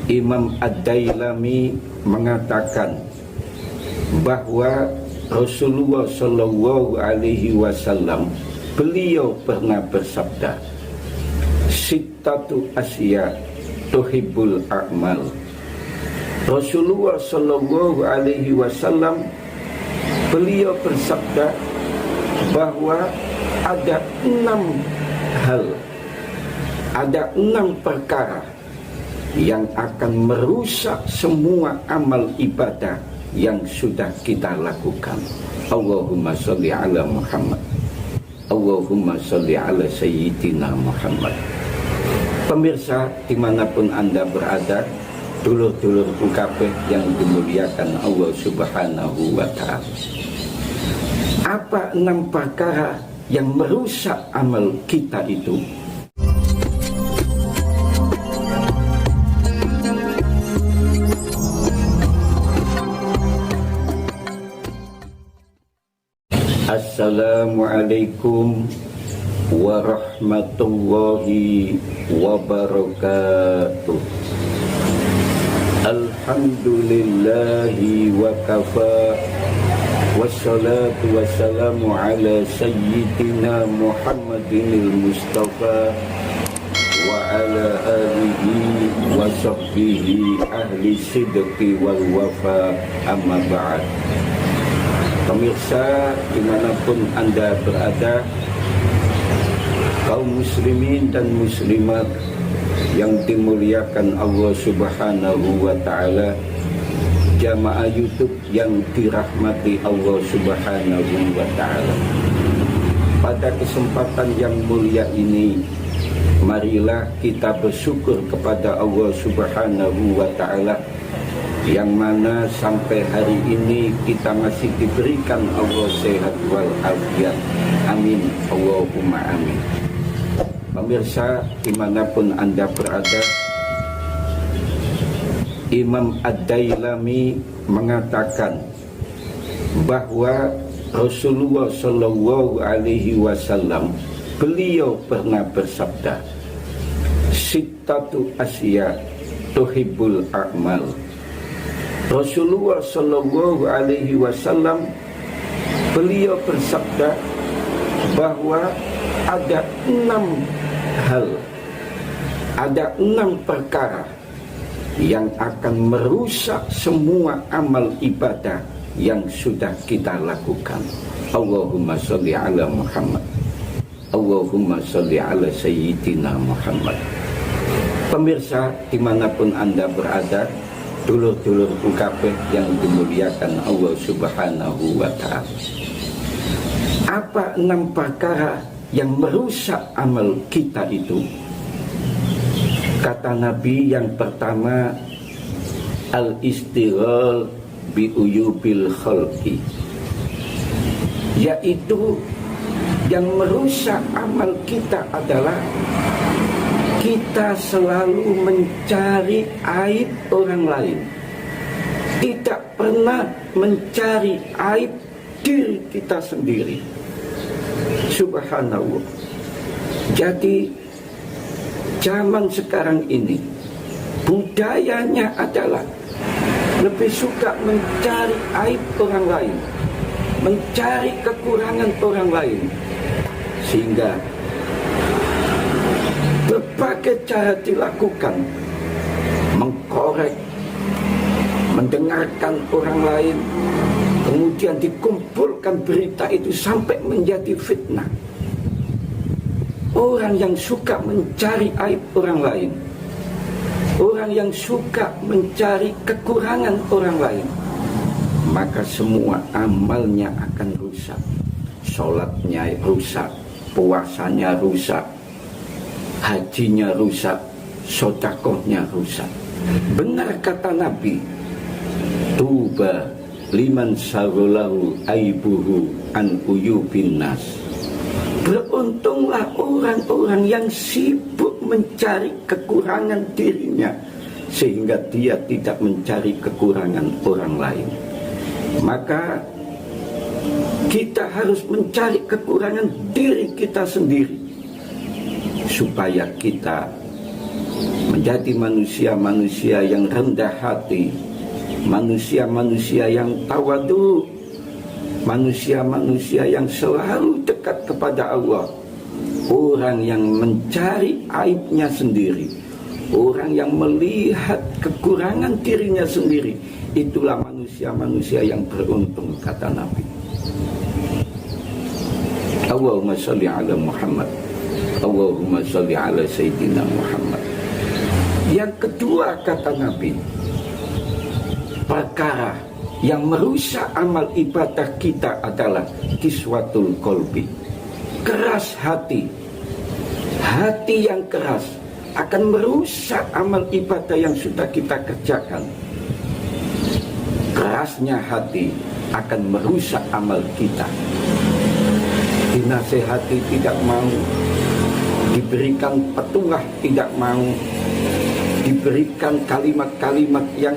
Imam Ad-Dailami mengatakan bahwa Rasulullah Shallallahu Alaihi Wasallam beliau pernah bersabda, "Sittatu asya tuhibbul a'mal." Rasulullah Shallallahu Alaihi Wasallam beliau bersabda bahwa ada 6 hal, ada 6 perkara yang akan merusak semua amal ibadah yang sudah kita lakukan. Allahumma sholli ala Muhammad, Allahumma sholli ala Sayyidina Muhammad. Pemirsa dimanapun Anda berada, dulur-dulur ukabeh yang dimuliakan Allah Subhanahu wa Ta'ala, apa 6 perkara yang merusak amal kita itu? Assalamualaikum warahmatullahi wabarakatuh. Alhamdulillahi wa kafa, wassalatu wassalamu ala sayyidina Muhammadinil Mustafa wa ala alihi wa sahbihi ahli sidqi wal wafa, amma ba'd. Pemirsa dimanapun Anda berada, kaum muslimin dan muslimat yang dimuliakan Allah Subhanahu wa Ta'ala, jamaah YouTube yang dirahmati Allah Subhanahu wa Ta'ala, pada kesempatan yang mulia ini, marilah kita bersyukur kepada Allah Subhanahu wa Ta'ala, yang mana sampai hari ini kita masih diberikan Allah sehat wal afiat. Amin, Allahumma amin. Pemirsa dimanapun Anda berada, Imam Ad-Dailami mengatakan bahwa Rasulullah Shallallahu Alaihi Wasallam beliau pernah bersabda, "Sittatu asya tuhibbul a'mal." Rasulullah Shallallahu Alaihi Wasallam beliau bersabda bahwa ada 6 hal, ada 6 perkara yang akan merusak semua amal ibadah yang sudah kita lakukan. Allahumma sholli ala Muhammad, Allahumma sholli ala Sayyidina Muhammad. Pemirsa dimanapun Anda berada, dulur-dulur ukabeh yang dimuliakan Allah Subhanahu wa Ta'ala, apa 6 perkara yang merusak amal kita itu? Kata Nabi, yang pertama, al-istighal bi uyubil khalqi, yaitu yang merusak amal kita adalah kita selalu mencari aib orang lain, tidak pernah mencari aib diri kita sendiri. Subhanallah. Jadi zaman sekarang ini budayanya adalah lebih suka mencari aib orang lain, mencari kekurangan orang lain, sehingga berbagai cara dilakukan, mengkorek, mendengarkan orang lain, kemudian dikumpulkan berita itu sampai menjadi fitnah. Orang yang suka mencari aib orang lain, orang yang suka mencari kekurangan orang lain, maka semua amalnya akan rusak. Sholatnya rusak, puasanya rusak, hajinya rusak, sedekahnya rusak. Benar kata Nabi, tuba liman syaghalahu aibuhu an uyubin nas. Beruntunglah orang-orang yang sibuk mencari kekurangan dirinya, sehingga dia tidak mencari kekurangan orang lain. Maka kita harus mencari kekurangan diri kita sendiri, supaya kita menjadi manusia-manusia yang rendah hati, manusia-manusia yang tawadu, manusia-manusia yang selalu dekat kepada Allah, orang yang mencari aibnya sendiri, orang yang melihat kekurangan dirinya sendiri. Itulah manusia-manusia yang beruntung, kata Nabi. Allahumma sholli ala Muhammad, Allahumma sholli ala Sayyidina Muhammad. Yang kedua, kata Nabi, perkara yang merusak amal ibadah kita adalah kiswatul qalbi, keras hati. Hati yang keras akan merusak amal ibadah yang sudah kita kerjakan. Kerasnya hati akan merusak amal kita. Dinasehati tidak mau, diberikan petunjuk tidak mau, diberikan kalimat-kalimat yang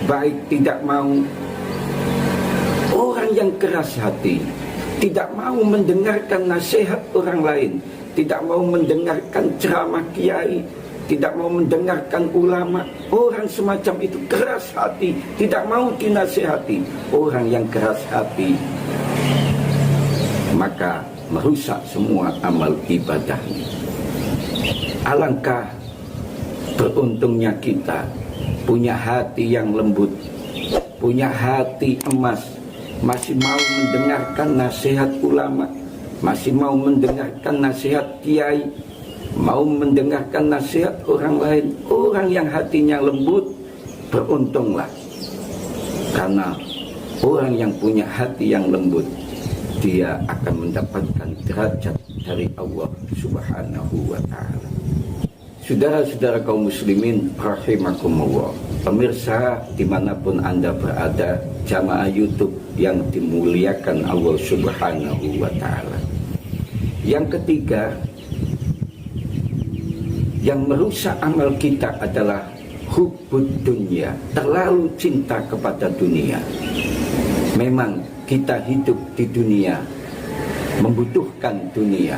baik tidak mau. Orang yang keras hati tidak mau mendengarkan nasihat orang lain, tidak mau mendengarkan ceramah kiai, tidak mau mendengarkan ulama. Orang semacam itu keras hati, tidak mau dinasihati. Orang yang keras hati maka merusak semua amal ibadahnya. Alangkah beruntungnya kita punya hati yang lembut, punya hati emas, masih mau mendengarkan nasihat ulama, masih mau mendengarkan nasihat kiai, mau mendengarkan nasihat orang lain. Orang yang hatinya lembut, beruntunglah. Karena orang yang punya hati yang lembut, dia akan mendapatkan derajat dari Allah Subhanahu wa ta'ala. Saudara-saudara kaum muslimin rahimakumullah, pemirsa dimanapun Anda berada, jamaah YouTube yang dimuliakan Allah Subhanahu wa ta'ala. Yang ketiga, yang merusak amal kita adalah hubbud dunya, terlalu cinta kepada dunia. Memang kita hidup di dunia, membutuhkan dunia.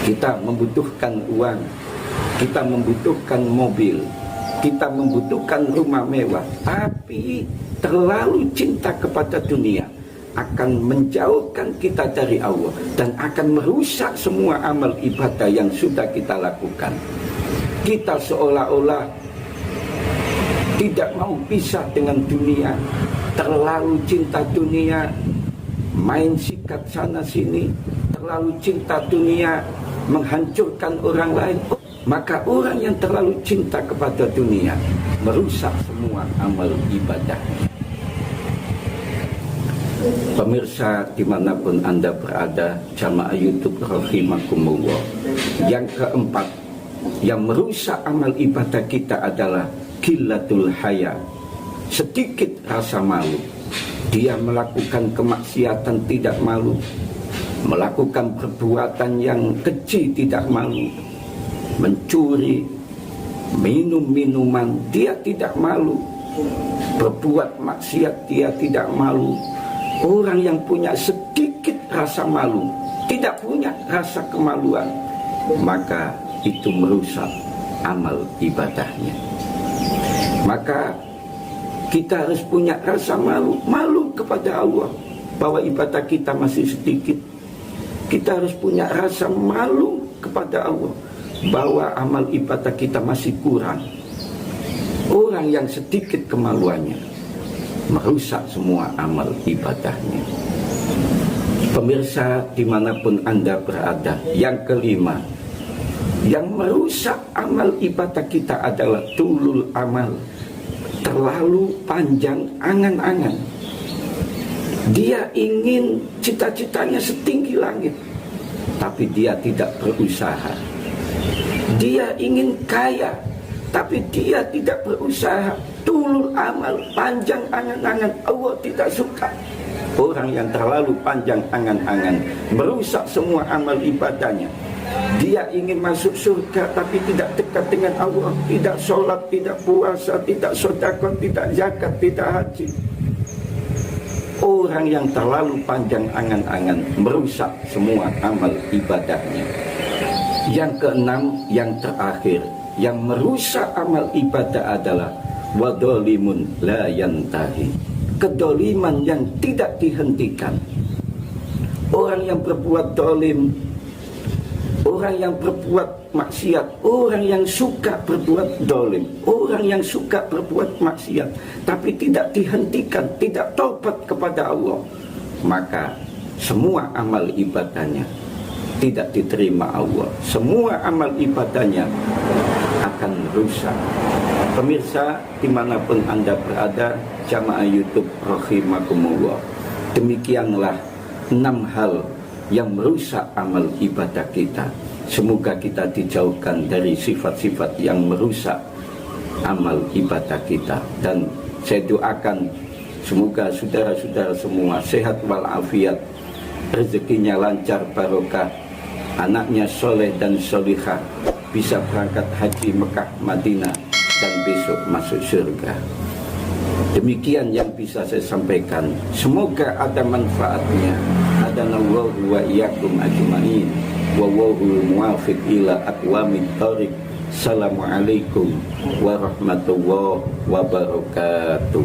Kita membutuhkan uang, kita membutuhkan mobil, kita membutuhkan rumah mewah. Tapi terlalu cinta kepada dunia akan menjauhkan kita dari Allah dan akan merusak semua amal ibadah yang sudah kita lakukan. Kita seolah-olah tidak mau pisah dengan dunia, terlalu cinta dunia, main sikat sana sini, terlalu cinta dunia, menghancurkan orang lain. Maka orang yang terlalu cinta kepada dunia merusak semua amal ibadahnya. Pemirsa dimanapun Anda berada, jamaah YouTube rahimakumullah, yang keempat yang merusak amal ibadah kita adalah qillatul haya, sedikit rasa malu. Dia melakukan kemaksiatan tidak malu, melakukan perbuatan yang keji tidak malu, mencuri, minum minuman dia tidak malu, berbuat maksiat dia tidak malu. Orang yang punya sedikit rasa malu, tidak punya rasa kemaluan, maka itu merusak amal ibadahnya. Maka kita harus punya rasa malu, malu kepada Allah bahwa ibadah kita masih sedikit. Kita harus punya rasa malu kepada Allah bahwa amal ibadah kita masih kurang. Orang yang sedikit kemaluannya merusak semua amal ibadahnya. Pemirsa dimanapun Anda berada, yang kelima yang merusak amal ibadah kita adalah tulul amal, terlalu panjang angan-angan. Dia ingin cita-citanya setinggi langit, tapi dia tidak berusaha. Dia ingin kaya, tapi dia tidak berusaha. Tulul amal, panjang angan-angan, Allah tidak suka. Orang yang terlalu panjang angan-angan merusak semua amal ibadahnya. Dia ingin masuk surga tapi tidak dekat dengan Allah, tidak sholat, tidak puasa, tidak sedekah, tidak zakat, tidak haji. Orang yang terlalu panjang angan-angan merusak semua amal ibadahnya. Yang keenam, yang terakhir, yang merusak amal ibadah adalah wadolimun la yantahi, kedoliman yang tidak dihentikan. Orang yang berbuat dolim, orang yang berbuat maksiat, orang yang suka berbuat dolim, orang yang suka berbuat maksiat, tapi tidak dihentikan, tidak taubat kepada Allah, maka semua amal ibadahnya tidak diterima Allah. Semua amal ibadahnya akan rusak. Pemirsa dimanapun Anda berada, jamaah YouTube rahimakumullah, demikianlah 6 hal yang merusak amal ibadah kita. Semoga kita dijauhkan dari sifat-sifat yang merusak amal ibadah kita. Dan saya doakan semoga saudara-saudara semua sehat walafiat, rezekinya lancar barokah, anaknya soleh dan solihah, bisa berangkat haji Mekah Madinah dan besok masuk surga. Demikian yang bisa saya sampaikan. Semoga ada manfaatnya. Hadanallahu wa iyyakum ajma'in. Wallahul muwaffiq ila aqwamit thoriq. Assalamualaikum warahmatullahi wabarakatuh.